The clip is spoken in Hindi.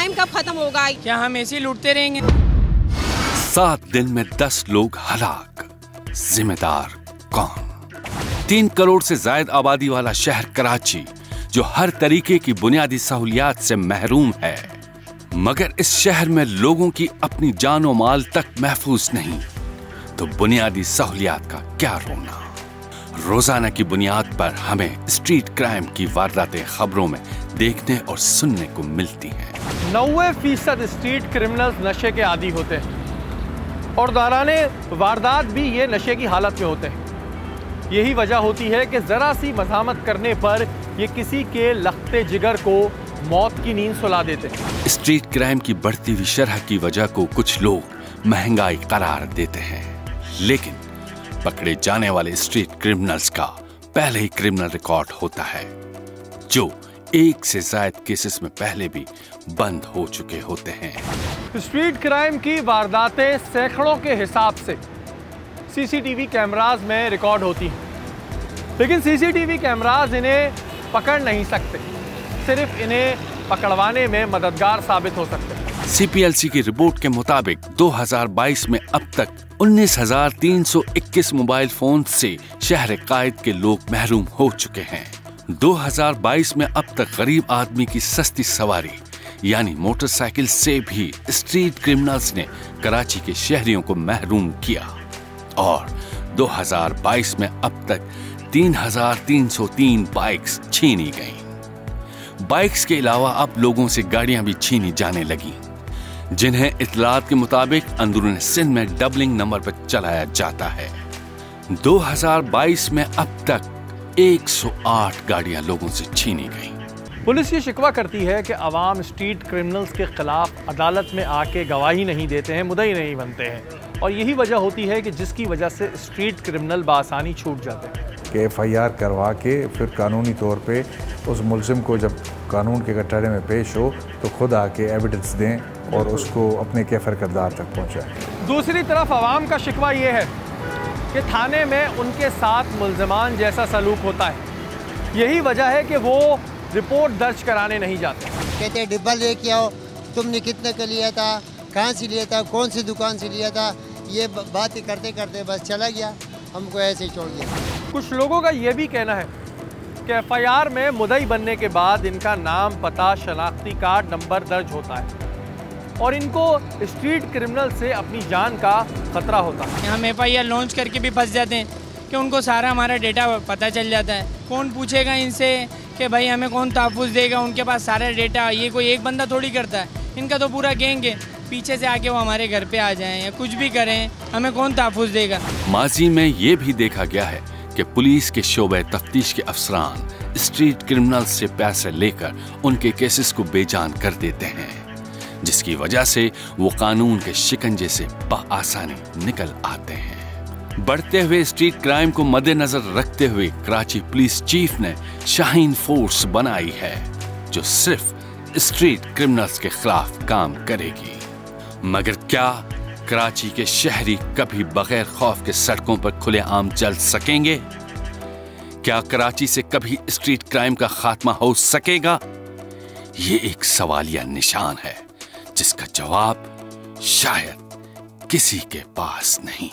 क्राइम कब खत्म होगा? क्या हम ऐसे लूटते रहेंगे? 7 दिन में 10 लोग हलाक, जिम्मेदार कौन? 3 करोड़ से ज्यादा आबादी वाला शहर कराची, जो हर तरीके की बुनियादी सहूलियात से महरूम है, मगर इस शहर में लोगों की अपनी जान और माल तक महफूज नहीं, तो बुनियादी सहूलियात का क्या रोना? रोजाना की बुनियाद पर हमें स्ट्रीट क्राइम की वारदातें खबरों में देखने और सुनने को मिलती हैं। 90% स्ट्रीट क्रिमिनल्स नशे के आदी होते हैं और दौराने वारदात भी ये नशे की हालत में होते हैं। यही वजह होती है कि जरा सी मज़ामत करने पर ये किसी के लख्ते जिगर को मौत की नींद सुला देते हैं। स्ट्रीट क्राइम की बढ़ती हुई शरह की वजह को कुछ लोग महंगाई करार देते हैं, लेकिन पकड़े जाने वाले स्ट्रीट क्रिमिनल्स का पहले ही क्रिमिनल रिकॉर्ड होता है, जो 1 से ज्यादा केसेस में पहले भी बंद हो चुके होते हैं। स्ट्रीट क्राइम की वारदातें सैकड़ों के हिसाब से सीसीटीवी कैमरास में रिकॉर्ड होती हैं, लेकिन सीसीटीवी कैमरास इन्हें पकड़ नहीं सकते, सिर्फ इन्हें पकड़वाने में मददगार साबित हो सकते हैं। CPLC की रिपोर्ट के मुताबिक 2022 में अब तक 19,321 मोबाइल फोन से शहर कायद के लोग महरूम हो चुके हैं। 2022 में अब तक गरीब आदमी की सस्ती सवारी यानी मोटरसाइकिल से भी स्ट्रीट क्रिमिनल्स ने कराची के शहरियों को महरूम किया, और 2022 में अब तक 3,303 बाइक्स छीनी गईं। बाइक्स के अलावा अब लोगों से गाड़ियां भी छीनी जाने लगी, जिन्हें इत्तलात के मुताबिक अंदरूनी सिंध में डबलिंग नंबर पर चलाया जाता है। 2022 में अब तक 108 गाड़ियां लोगों से छीनी गईं। पुलिस ये शिकवा करती है कि अवाम स्ट्रीट क्रिमिनल्स के खिलाफ अदालत में आके गवाही नहीं देते हैं, मुद्दई नहीं बनते हैं, और यही वजह होती है कि जिसकी वजह से स्ट्रीट क्रिमिनल बासानी छूट जाते हैं। कि FIR करवा के फिर कानूनी तौर पे उस मुलजिम को जब कानून के कटहरे में पेश हो तो खुद आके एविडेंस दें और उसको अपने कैफर किरदार तक पहुँचाएं। दूसरी तरफ आवाम का शिकवा ये है कि थाने में उनके साथ मुल्ज़िमान जैसा सलूक होता है। यही वजह है कि वो रिपोर्ट दर्ज कराने नहीं जाते। कहते डिब्बा लेके आओ, तुमने कितने का लिया था, कहाँ से लिया था, कौन सी दुकान से लिया था, ये बातें करते करते बस चला गया, हमको ऐसे छोड़ दिया। कुछ लोगों का ये भी कहना है कि FIR में मुद्दई बनने के बाद इनका नाम, पता, शनाख्ती कार्ड नंबर दर्ज होता है और इनको स्ट्रीट क्रिमिनल से अपनी जान का खतरा होता है। हम FIR लॉन्च करके भी फंस जाते हैं कि उनको सारा हमारा डेटा पता चल जाता है। कौन पूछेगा इनसे कि भाई हमें कौन तहफ़्फ़ुज़ देगा, उनके पास सारा डेटा। ये कोई एक बंदा थोड़ी करता है, इनका तो पूरा गैंग है। पीछे से आके वो हमारे घर पे आ जाएं या कुछ भी करें, हमें कौन तहफ़्फ़ुज़ देगा। माजी में ये भी देखा गया है कि पुलिस के शोबे तफ्तीश के अफसरान स्ट्रीट क्रिमिनल्स से पैसे लेकर उनके केसेस को बेजान कर देते हैं, जिसकी वजह से वो कानून के शिकंजे से बआसानी निकल आते हैं। बढ़ते हुए स्ट्रीट क्राइम को मद्देनजर रखते हुए कराची पुलिस चीफ ने शाहीन फोर्स बनाई है, जो सिर्फ स्ट्रीट क्रिमिनल्स के खिलाफ काम करेगी। मगर क्या कराची के शहरी कभी बगैर खौफ के सड़कों पर खुलेआम चल सकेंगे? क्या कराची से कभी स्ट्रीट क्राइम का खात्मा हो सकेगा? ये एक सवालिया निशान है, जिसका जवाब शायद किसी के पास नहीं।